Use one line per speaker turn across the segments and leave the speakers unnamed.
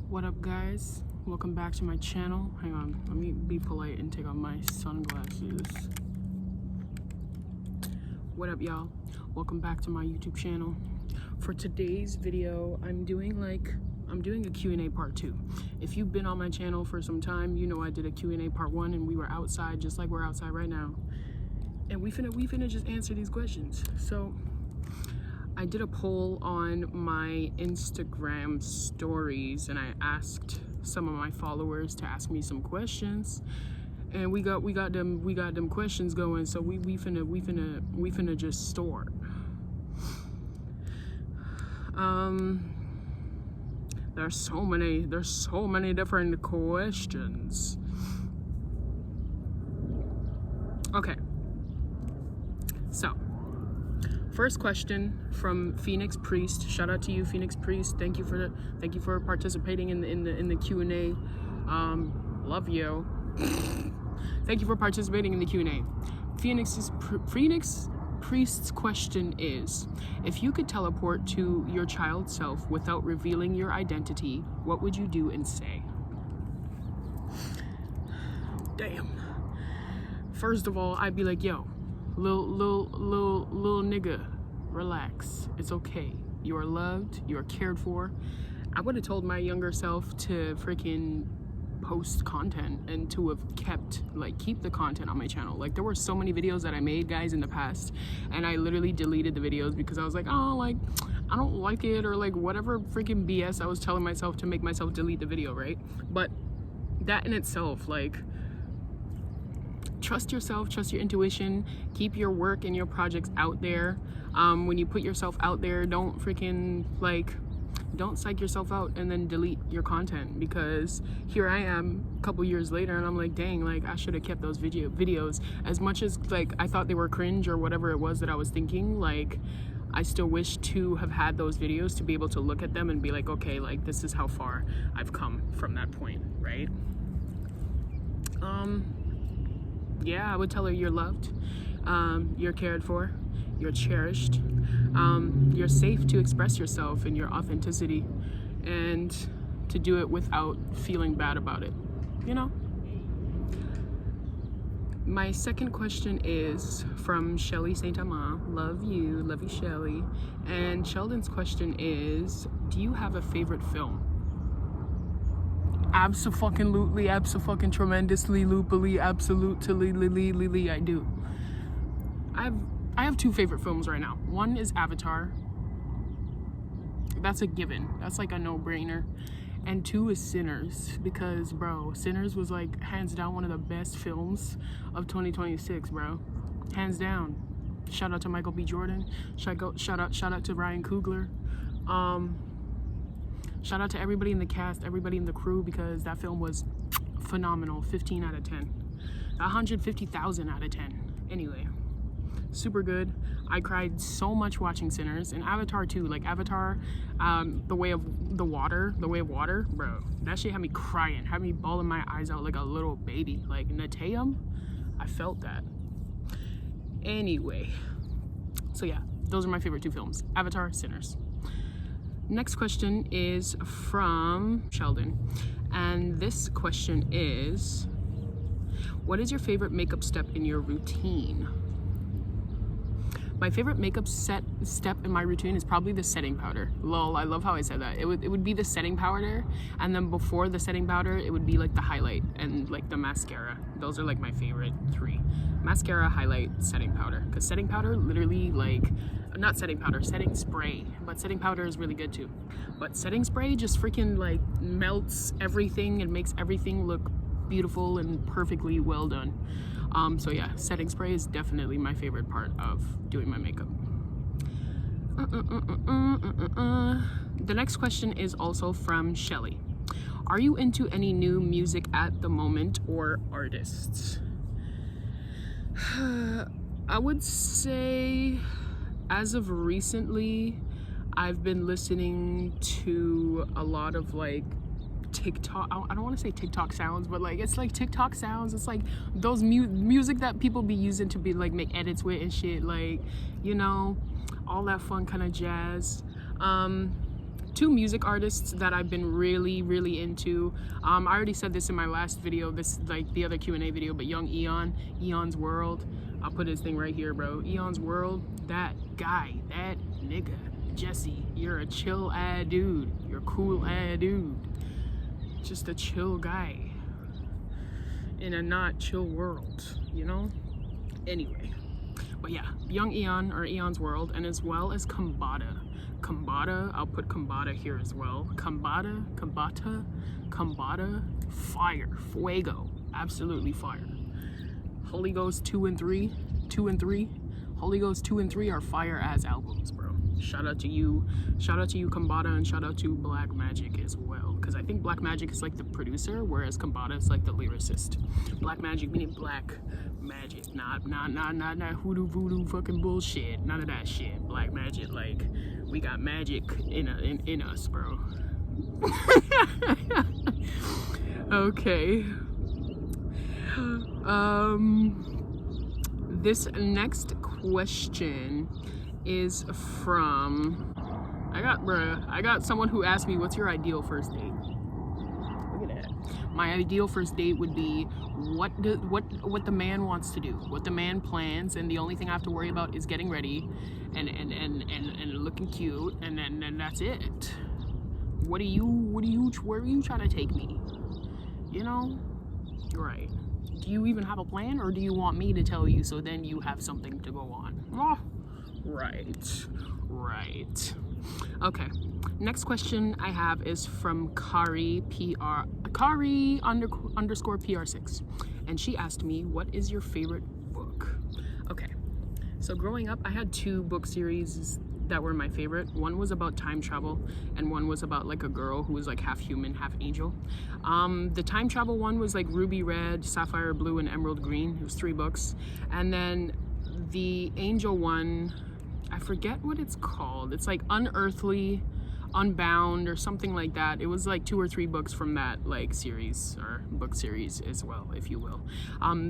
What up, guys? Welcome back to my channel. Hang on, let me be polite and take off my sunglasses. What up, y'all? Welcome back to my YouTube channel. For today's video, I'm doing a Q&A part 2. If you've been on my channel for some time, you know I did a Q&A part 1 and we were outside just like we're outside right now. And we finna just answer these questions. So I did a poll on my Instagram stories and I asked some of my followers to ask me some questions, and we got them questions going. So we finna just start. There's so many different questions. Okay, so first question from Phoenix Priest. Shout out to you, Phoenix Priest. Thank you for participating in the Q&A. Love you. Thank you for participating in the Q&A. Phoenix Priest's question is: if you could teleport to your child self without revealing your identity, what would you do and say? Damn. First of all, I'd be like, yo, little nigga, relax. It's okay. You are loved. You are cared for. I would have told my younger self to freaking post content and to have keep the content on my channel. Like, there were so many videos that I made, guys, in the past, and I literally deleted the videos because I was like, oh, like, I don't like it, or like whatever freaking BS I was telling myself to make myself delete the video, right? But that in itself, like, trust yourself, trust your intuition, keep your work and your projects out there. When you put yourself out there, don't psych yourself out and then delete your content, because here I am a couple years later and I'm like, dang, like, I should have kept those videos. As much as like I thought they were cringe or whatever it was that I was thinking, like, I still wish to have had those videos to be able to look at them and be like, okay, like, this is how far I've come from that point, right? Yeah, I would tell her you're loved, you're cared for, you're cherished, you're safe to express yourself and your authenticity, and to do it without feeling bad about it, you know? My second question is from Shelly Saint Amand. Love you Shelly. And Sheldon's question is: do you have a favorite film? Abso-fucking-lutely, abso-fucking-tremendously, loopily, absolutely, I do. I have two favorite films right now. One is Avatar. That's a given. That's like a no-brainer. And two is Sinners, because, bro, Sinners was like hands down one of the best films of 2026, bro. Hands down. Shout out to Michael B. Jordan. Shout out to Ryan Coogler. Shout out to everybody in the cast, everybody in the crew, because that film was phenomenal. 15 out of 10. 150,000 out of 10. Anyway, super good. I cried so much watching Sinners, and Avatar too. Like, Avatar, the way of water, bro. That shit had me crying, had me bawling my eyes out like a little baby. Like, Nateum, I felt that. Anyway, so yeah, those are my favorite two films: Avatar, Sinners. Next question is from Sheldon, and this question is: what is your favorite makeup step in your routine? My favorite makeup step in my routine is probably the setting powder. Lol, I love how I said that. It would be the setting powder, and then before the setting powder, it would be like the highlight and like the mascara. Those are like my favorite three: mascara, highlight, setting powder. Because setting powder literally, like, not setting powder, setting spray. But setting powder is really good too. But setting spray just freaking like melts everything and makes everything look beautiful and perfectly well done. So yeah, setting spray is definitely my favorite part of doing my makeup. The next question is also from Shelly. Are you into any new music at the moment, or artists? I would say, as of recently, I've been listening to a lot of like TikTok, I don't want to say TikTok sounds, but like, it's like TikTok sounds. It's like those music that people be using to be like make edits with and shit, like, you know, all that fun kind of jazz. two music artists that I've been really into. I already said this in my last video, this like the other Q&A video, but Young Eon, Eon's World. I'll put his thing right here, bro. Eon's World, that guy, that nigga, Jesse, you're a chill ass dude. You're a cool ass dude. Just a chill guy in a not chill world, you know? Anyway, but yeah, Young Eon or Eon's World, and as well as Kambata. Kambata, I'll put Kambata here as well. Kambata, fire, fuego, absolutely fire. Holy Ghost 2 and 3, Holy Ghost 2 and 3 are fire ass albums, bro. Shout out to you Kambata, and shout out to Black Magic as well, because I think Black Magic is like the producer, whereas Kambata is like the lyricist. Black Magic meaning black magic, not hoodoo voodoo fucking bullshit, none of that shit. Black Magic, like we got magic in us, bro. Okay. This next question is from I got someone who asked me, what's your ideal first date? Look at that. My ideal first date would be what the man wants to do, what the man plans, and the only thing I have to worry about is getting ready and looking cute, and then that's it. Where are you trying to take me? You know? Right. Do you even have a plan, or do you want me to tell you so then you have something to go on? Oh, right. Okay. Next question I have is from Kari underscore PR6, and she asked me, what is your favorite book? Okay. So growing up, I had two book series that were my favorite. One was about time travel, and one was about like a girl who was like half human, half angel. The time travel one was like Ruby Red, Sapphire Blue, and Emerald Green. It was 3 books. And then the angel one, I forget what it's called. It's like Unearthly, Unbound, or something like that. It was like 2 or 3 books from that like series, or book series as well, if you will.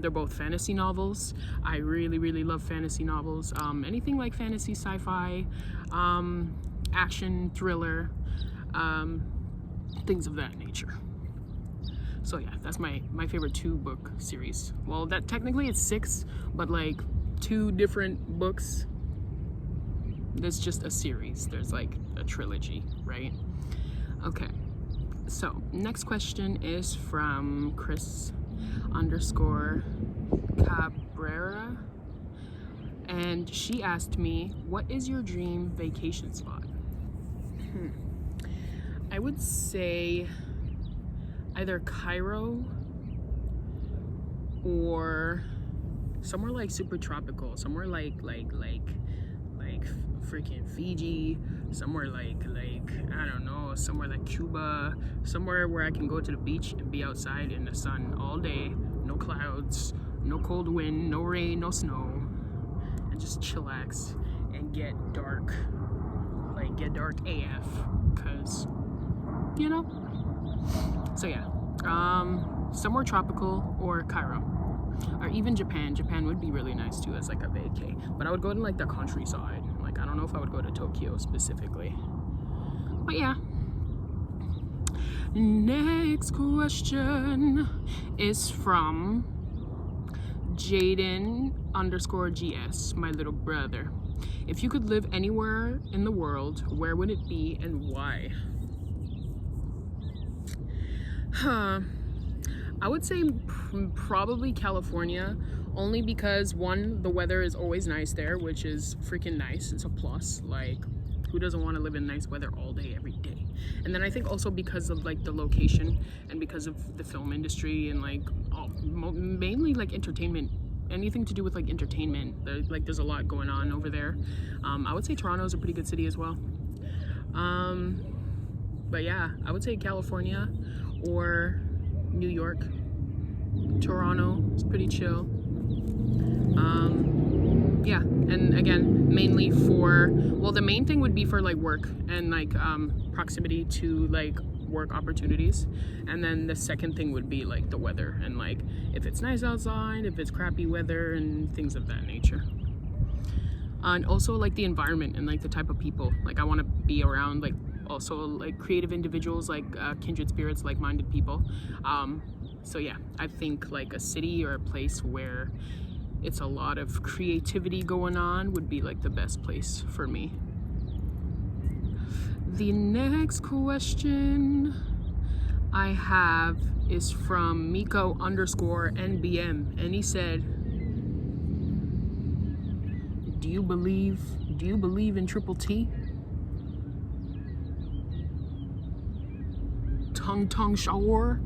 They're both fantasy novels. I really love fantasy novels. Anything like fantasy, sci-fi, action, thriller, things of that nature. So yeah, that's my favorite 2 book series. Well, that technically it's 6, but like 2 different books. There's just a series. There's like a trilogy, right? Okay. So next question is from Chris underscore Cabrera, and she asked me, what is your dream vacation spot? I would say either Cairo or somewhere like super tropical, somewhere like freaking Fiji, somewhere like I don't know, somewhere like Cuba, somewhere where I can go to the beach and be outside in the sun all day, no clouds, no cold wind, no rain, no snow, and just chillax and get dark AF, cause you know. So yeah, somewhere tropical or Cairo, or even Japan. Japan would be really nice too as like a vacay, but I would go to like the countryside. Like I don't know if I would go to Tokyo specifically, but yeah. Next question is from Jaden underscore GS, my little brother. If you could live anywhere in the world, where would it be and why? I would say probably California, only because one, the weather is always nice there, which is freaking nice. It's a plus. Like, who doesn't want to live in nice weather all day, every day? And then I think also because of like the location and because of the film industry and like mainly like entertainment, anything to do with like entertainment. There's a lot going on over there. I would say Toronto is a pretty good city as well. But yeah, I would say California or New York. Toronto is pretty chill. Yeah, and again, mainly for, well, the main thing would be for like work and like proximity to like work opportunities, and then the second thing would be like the weather and like if it's nice outside, if it's crappy weather, and things of that nature. And also like the environment and like the type of people. Like I want to be around like also like creative individuals, like kindred spirits, like-minded people. So yeah, I think like a city or a place where it's a lot of creativity going on would be like the best place for me. The next question I have is from Miko_NBM, and he said, do you believe in Triple T? Tongue shower.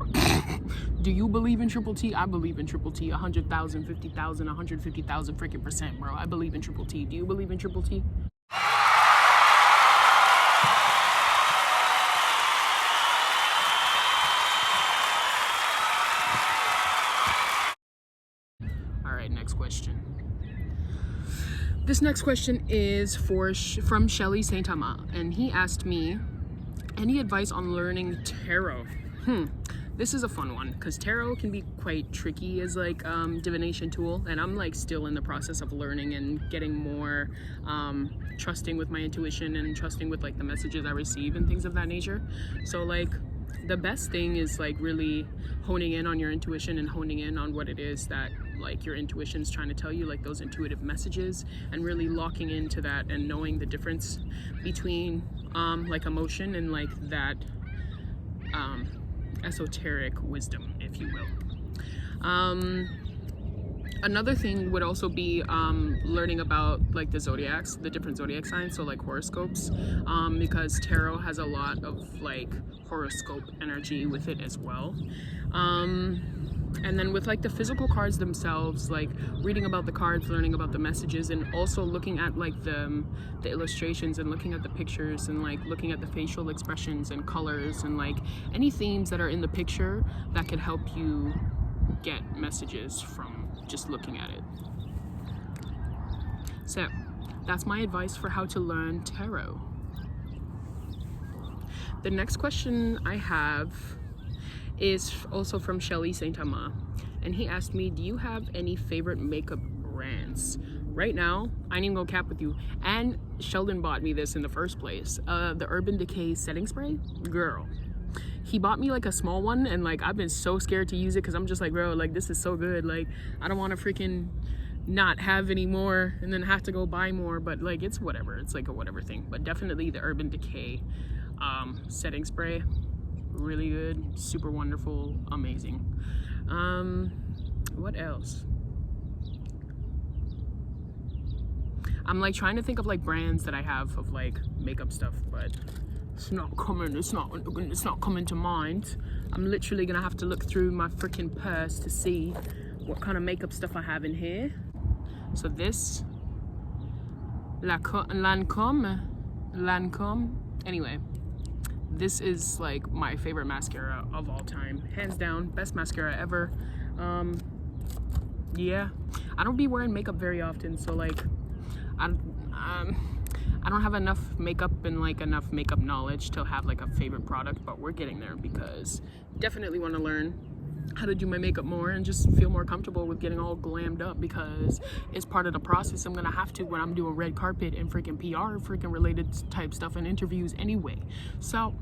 Do you believe in Triple T? I believe in Triple T 100,000, 50,000, 150,000 freaking percent, bro. I believe in Triple T. Do you believe in Triple T? All right, next question. This next question is from Shelly Saint Amand, and he asked me, any advice on learning tarot? This is a fun one because tarot can be quite tricky as like divination tool, and I'm like still in the process of learning and getting more trusting with my intuition and trusting with like the messages I receive and things of that nature. So like the best thing is like really honing in on your intuition and honing in on what it is that like your intuition is trying to tell you, like those intuitive messages, and really locking into that and knowing the difference between like emotion and like that esoteric wisdom, if you will. Another thing would also be learning about like the zodiacs, the different zodiac signs, so like horoscopes, because tarot has a lot of like horoscope energy with it as well. And then with like the physical cards themselves, like reading about the cards, learning about the messages, and also looking at like the illustrations and looking at the pictures and like looking at the facial expressions and colors and like any themes that are in the picture that could help you get messages from just looking at it. So that's my advice for how to learn tarot. The next question I have is also from Shelly Saint Amand, and he asked me, do you have any favorite makeup brands? Right now, I ain't even gonna cap with you, and Sheldon bought me this in the first place, the Urban Decay setting spray. Girl, he bought me like a small one, and like I've been so scared to use it because I'm just like, bro, like this is so good, like I don't want to freaking not have any more and then have to go buy more, but like it's whatever, it's like a whatever thing. But definitely the Urban Decay setting spray, really good, super wonderful, amazing. What else? I'm like trying to think of like brands that I have of like makeup stuff, but it's not coming to mind. I'm literally gonna have to look through my freaking purse to see what kind of makeup stuff I have in here. So this Lancome, anyway, this is like my favorite mascara of all time, hands down, best mascara ever. Yeah, I don't be wearing makeup very often, so like I don't have enough makeup and like enough makeup knowledge to have like a favorite product, but we're getting there because definitely want to learn how to do my makeup more and just feel more comfortable with getting all glammed up, because it's part of the process. I'm gonna have to when I'm doing red carpet and freaking PR freaking related type stuff and interviews anyway, so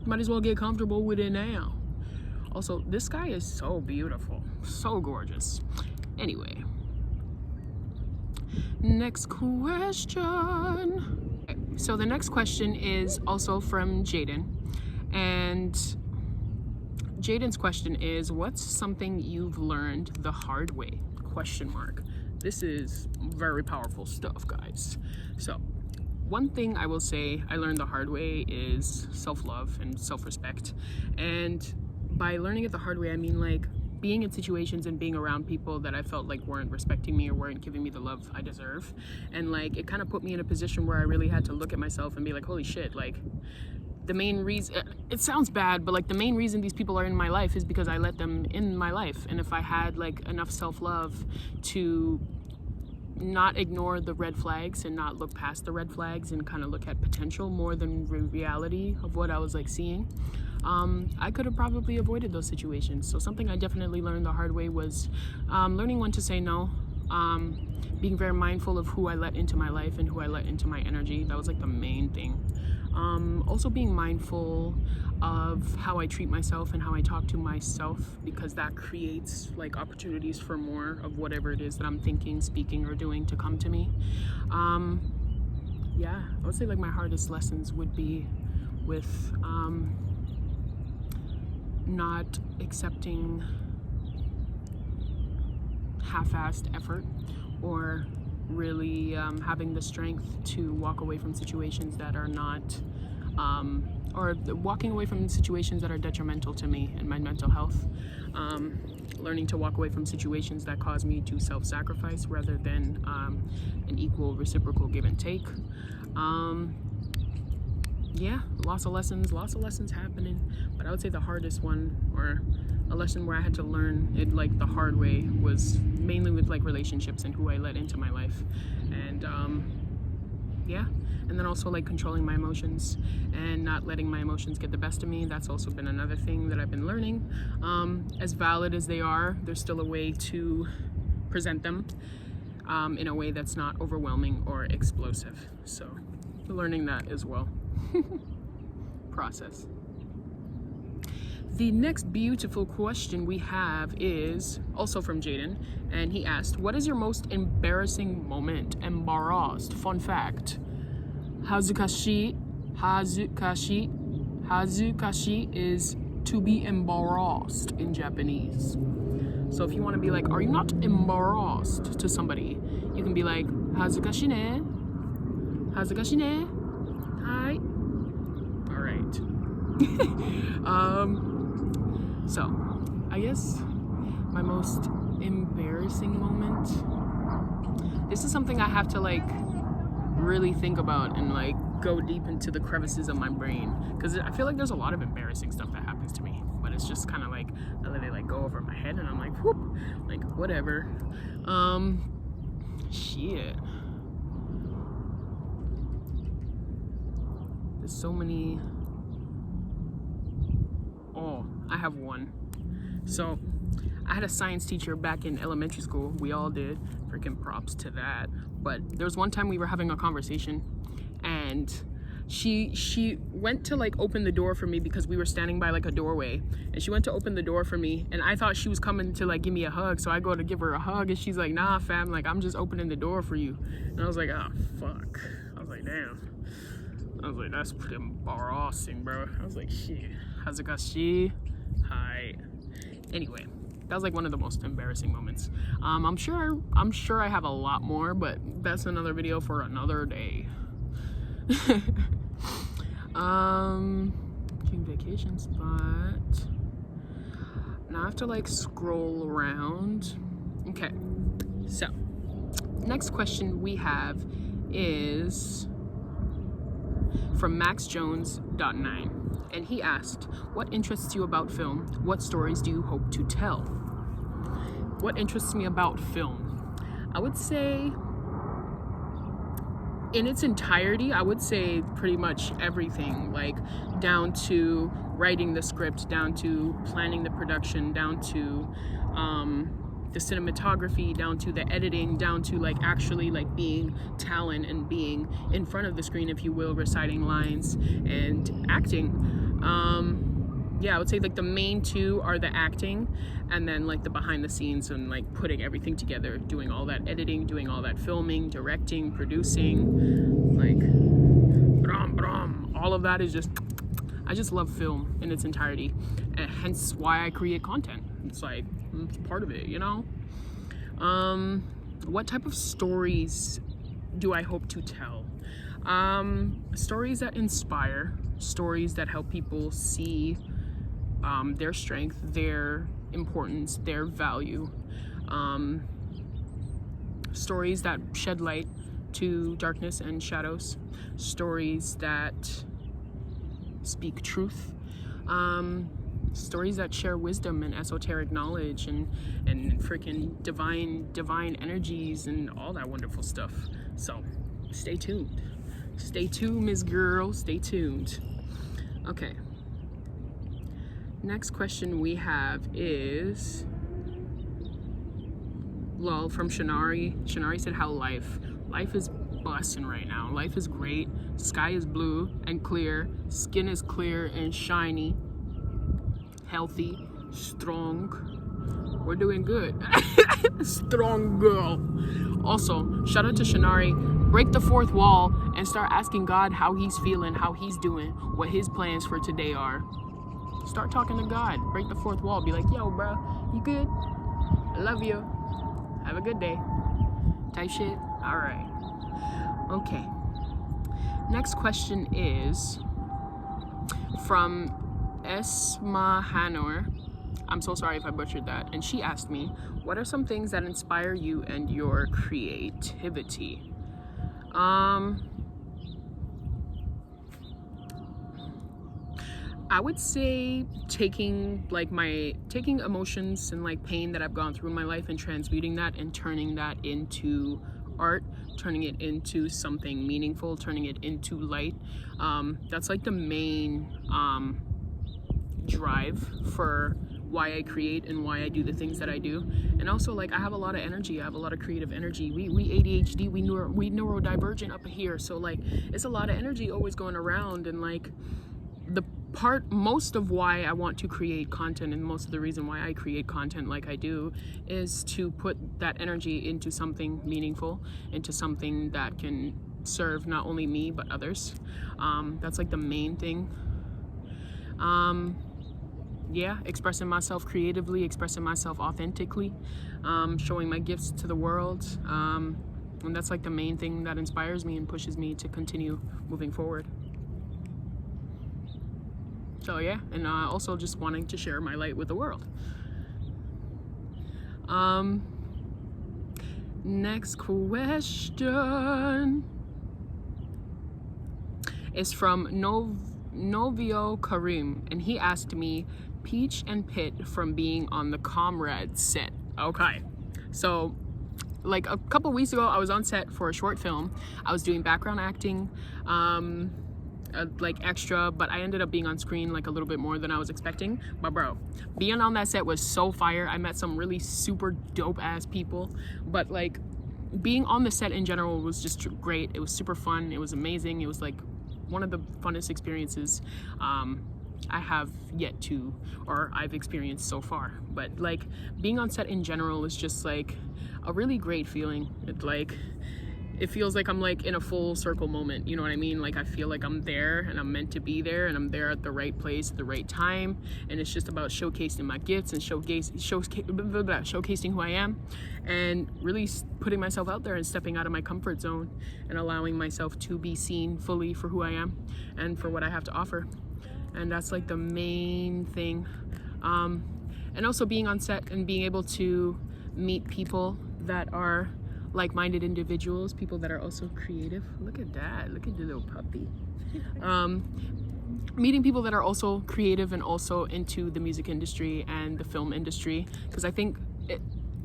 might as well get comfortable with it now. Also, this guy is so beautiful, so gorgeous. Anyway, next question. So the next question is also from Jaden, and Jaden's question is, what's something you've learned the hard way? Question mark. This is very powerful stuff, guys. So one thing I will say I learned the hard way is self-love and self-respect. And by learning it the hard way, I mean like being in situations and being around people that I felt like weren't respecting me or weren't giving me the love I deserve. And like it kind of put me in a position where I really had to look at myself and be like, holy shit, like the main reason, it sounds bad, but like the main reason these people are in my life is because I let them in my life. And if I had like enough self-love to not ignore the red flags and not look past the red flags and kind of look at potential more than reality of what I was like seeing, I could have probably avoided those situations. So something I definitely learned the hard way was learning when to say no, being very mindful of who I let into my life and who I let into my energy. That was like the main thing. Also being mindful of how I treat myself and how I talk to myself, because that creates like opportunities for more of whatever it is that I'm thinking, speaking, or doing to come to me. Yeah, I would say like my hardest lessons would be with not accepting half-assed effort, or really having the strength to walk away from situations that are not or walking away from situations that are detrimental to me and my mental health. Learning to walk away from situations that cause me to self-sacrifice rather than an equal reciprocal give and take. Yeah, lots of lessons happening, but I would say the hardest one, or a lesson where I had to learn it like the hard way, was mainly with like relationships and who I let into my life. And yeah, and then also like controlling my emotions and not letting my emotions get the best of me. That's also been another thing that I've been learning. As valid as they are, there's still a way to present them in a way that's not overwhelming or explosive. So learning that as well. Process. The next beautiful question we have is also from Jaden, and he asked, what is your most embarrassing moment? Embarrassed. Fun fact. Hazukashi is to be embarrassed in Japanese. So if you want to be like, are you not embarrassed to somebody, you can be like, hazukashi ne. Hazukashi ne. Hi. All right. So I guess my most embarrassing moment, this is something I have to like really think about and like go deep into the crevices of my brain, because I feel like there's a lot of embarrassing stuff that happens to me, but it's just kind of like I let it like go over my head and I'm like, whoop, like whatever. Shit, there's so many. Oh, I have one. So I had a science teacher back in elementary school. We all did. Freaking props to that. But there was one time we were having a conversation, and she went to like open the door for me because we were standing by like a doorway, and she went to open the door for me, and I thought she was coming to like give me a hug. So I go to give her a hug, and she's like, nah fam, like I'm just opening the door for you. And I was like, oh fuck. I was like, damn. I was like, that's pretty embarrassing, bro. I was like, shit. Hazukashi. Hi. Anyway, that was like one of the most embarrassing moments. I'm sure I have a lot more, but that's another video for another day. Vacation spot. Now I have to like scroll around. Okay, so next question we have is from MaxJones.9, and he asked, what interests you about film? What stories do you hope to tell? What interests me about film? I would say in its entirety, I would say pretty much everything, like down to writing the script, down to planning the production, down to the cinematography, down to the editing, down to like actually like being talent and being in front of the screen, if you will, reciting lines and acting. Yeah, I would say like the main two are the acting, and then like the behind the scenes and like putting everything together, doing all that editing, doing all that filming, directing, producing, like all of that is just, I just love film in its entirety, and hence why I create content. It's like, it's part of it, you know? What type of stories do I hope to tell? Stories that inspire, stories that help people see their strength, their importance, their value. Stories that shed light to darkness and shadows. Stories that speak truth. Stories that share wisdom and esoteric knowledge and freaking divine energies and all that wonderful stuff. So stay tuned. Stay tuned, Miss Girl. Stay tuned. Okay. Next question we have is lol from Shanari. Shanari said, how life is busting right now. Life is great. Sky is blue and clear. Skin is clear and shiny. Healthy. Strong. We're doing good. Strong girl. Also, shout out to Shanari. Break the fourth wall and start asking God how he's feeling, how he's doing, what his plans for today are. Start talking to God. Break the fourth wall. Be like, yo, bro, you good? I love you. Have a good day. Type shit. All right. Okay. Next question is from Esma Hanor. I'm so sorry if I butchered that. And she asked me, what are some things that inspire you and your creativity? I would say taking emotions and like pain that I've gone through in my life and transmuting that and turning that into art, turning it into something meaningful, turning it into light. That's like the main drive for why I create and why I do the things that I do. And also, like, I have a lot of energy. I have a lot of creative energy. We ADHD, we neurodivergent up here. So like, it's a lot of energy always going around. And like, most of why I want to create content and most of the reason why I create content like I do is to put that energy into something meaningful, into something that can serve not only me but others. That's like the main thing. Yeah, expressing myself creatively, expressing myself authentically, showing my gifts to the world. And that's like the main thing that inspires me and pushes me to continue moving forward. So yeah, and also just wanting to share my light with the world. Next question is from Novio Karim, and he asked me, Peach and Pit from being on the Comrade set. Okay, so like a couple weeks ago, I was on set for a short film. I was doing background acting, like extra, but I ended up being on screen like a little bit more than I was expecting. But bro, being on that set was so fire. I met some really super dope ass people, but like being on the set in general was just great. It was super fun. It was amazing. It was like one of the funnest experiences I have yet to, or I've experienced so far. But like being on set in general is just like a really great feeling. It feels like I'm like in a full circle moment, you know what I mean? Like I feel like I'm there and I'm meant to be there and I'm there at the right place at the right time, and it's just about showcasing my gifts and showcasing who I am and really putting myself out there and stepping out of my comfort zone and allowing myself to be seen fully for who I am and for what I have to offer. And that's like the main thing. And also being on set and being able to meet people that are like-minded individuals, people that are also creative. Look at that, look at the little puppy. Meeting people that are also creative and also into the music industry and the film industry, because I think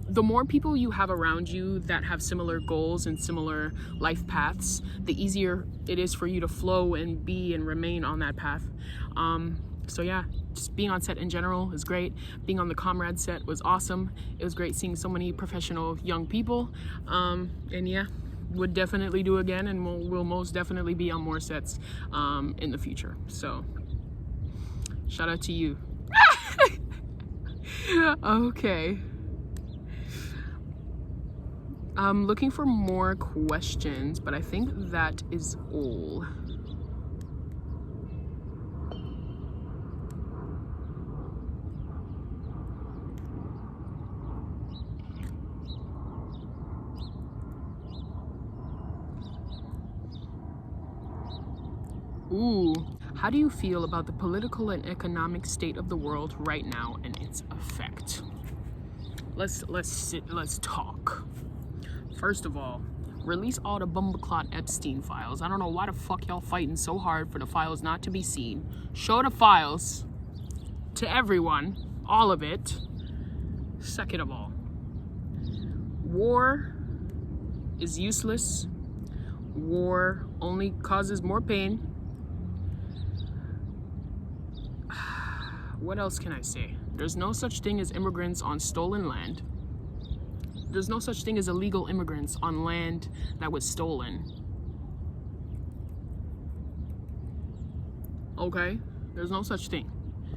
the more people you have around you that have similar goals and similar life paths, the easier it is for you to flow and be and remain on that path. So yeah, just being on set in general is great. Being on the Comrade set was awesome. It was great seeing so many professional young people. And yeah, would definitely do again, and we'll most definitely be on more sets in the future. So shout out to you. Okay. I'm looking for more questions, but I think that is all. Ooh, how do you feel about the political and economic state of the world right now and its effect? Let's talk. First of all, release all the bumbleclot Epstein files. I don't know why the fuck y'all fighting so hard for the files not to be seen. Show the files to everyone, all of it. Second of all, war is useless. War only causes more pain. What else can I say? There's no such thing as immigrants on stolen land. There's no such thing as illegal immigrants on land that was stolen. Okay? There's no such thing.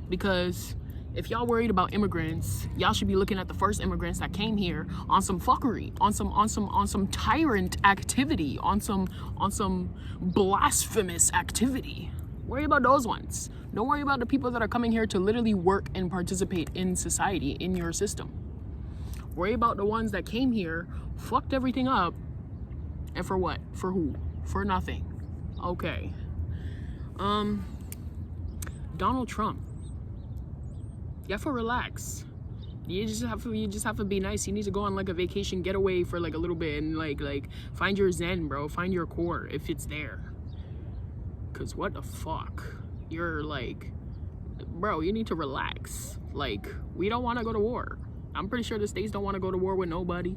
Because if y'all worried about immigrants, y'all should be looking at the first immigrants that came here on some fuckery, on some tyrant activity, on some blasphemous activity. Worry about those ones. Don't worry about the people that are coming here to literally work and participate in society, in your system. Worry about the ones that came here, fucked everything up, and for what? For who? For nothing. Okay. Donald Trump. You have to relax. You just have to be nice. You need to go on like a vacation getaway for like a little bit and like find your zen, bro. Find your core if it's there. Cause what the fuck? You're like, bro, you need to relax. Like, we don't want to go to war. I'm pretty sure the states don't want to go to war with nobody.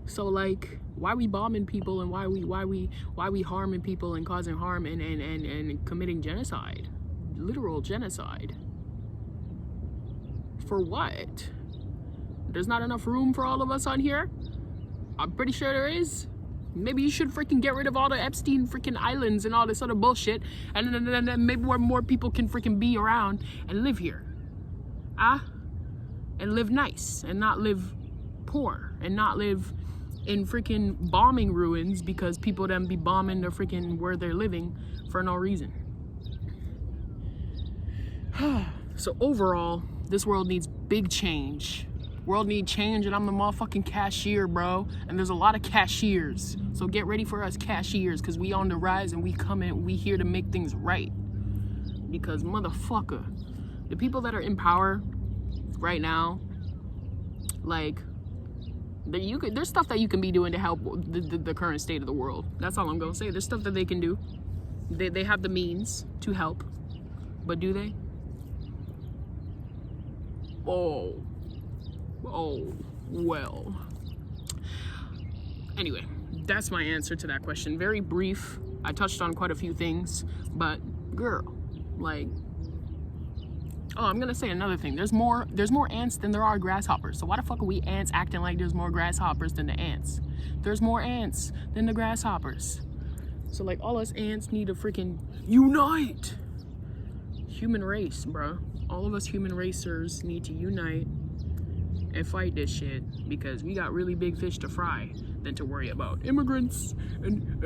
So like, why we bombing people and why we harming people and causing harm and committing genocide? Literal genocide. For what? There's not enough room for all of us on here? I'm pretty sure there is. Maybe you should freaking get rid of all the Epstein freaking islands and all this other bullshit, and then maybe more people can freaking be around and live here. And live nice and not live poor and not live in freaking bombing ruins because people then be bombing the freaking where they're living for no reason. So overall, this world needs big change. World need change, and I'm the motherfucking cashier, bro. And there's a lot of cashiers. So get ready for us cashiers, because we on the rise and we here to make things right. Because motherfucker, the people that are in power right now, like, there's stuff that you can be doing to help the current state of the world. That's all I'm gonna say. There's stuff that they can do. They have the means to help. But do they? Oh, well. Anyway, that's my answer to that question. Very brief. I touched on quite a few things, but girl, like, oh, I'm gonna say another thing. There's more ants than there are grasshoppers. So why the fuck are we ants acting like there's more grasshoppers than the ants? There's more ants than the grasshoppers. So like, all us ants need to freaking unite. Human race, bro. All of us human racers need to unite and fight this shit, because we got really big fish to fry than to worry about immigrants and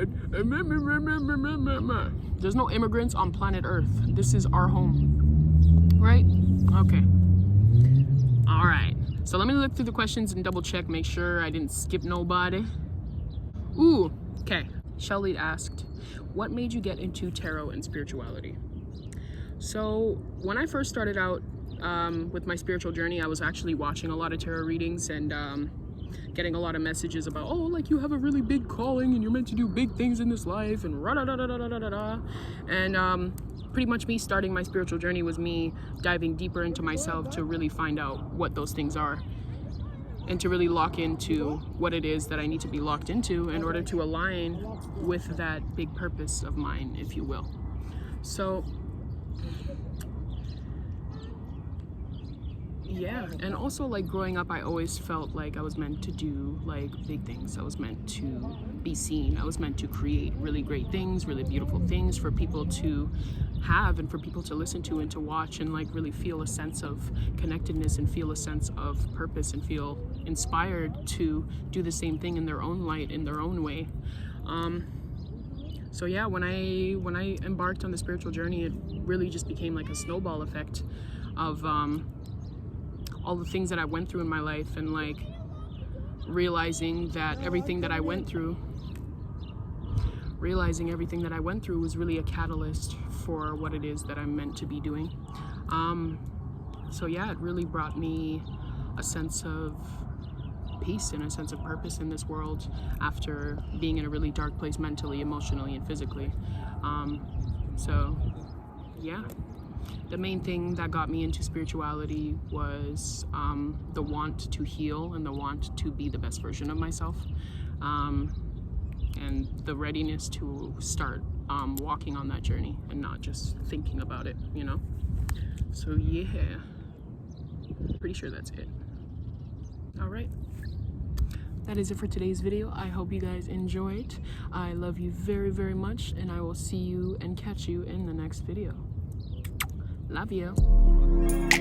there's no immigrants on planet Earth. This is our home, right? Okay. All right, so let me look through the questions and double check, make sure I didn't skip nobody. Ooh, okay. Shelly asked, what made you get into tarot and spirituality? So when I first started out with my spiritual journey, I was actually watching a lot of tarot readings and getting a lot of messages about, oh, like, you have a really big calling and you're meant to do big things in this life and ra-da-da-da-da-da-da-da. And pretty much me starting my spiritual journey was me diving deeper into myself to really find out what those things are and to really lock into what it is that I need to be locked into in order to align with that big purpose of mine, if you will. So yeah, and also like growing up, I always felt like I was meant to do like big things. I was meant to be seen. I was meant to create really great things, really beautiful things for people to have and for people to listen to and to watch and like really feel a sense of connectedness and feel a sense of purpose and feel inspired to do the same thing in their own light, in their own way. So yeah, when I embarked on the spiritual journey, it really just became like a snowball effect of all the things that I went through in my life, and like realizing everything that I went through was really a catalyst for what it is that I'm meant to be doing. So yeah, it really brought me a sense of peace and a sense of purpose in this world after being in a really dark place mentally, emotionally, and physically. So yeah. The main thing that got me into spirituality was the want to heal and the want to be the best version of myself, and the readiness to start walking on that journey and not just thinking about it, you know? So yeah, pretty sure that's it. All right. That is it for today's video. I hope you guys enjoyed. I love you very, very much, and I will see you and catch you in the next video. Love you.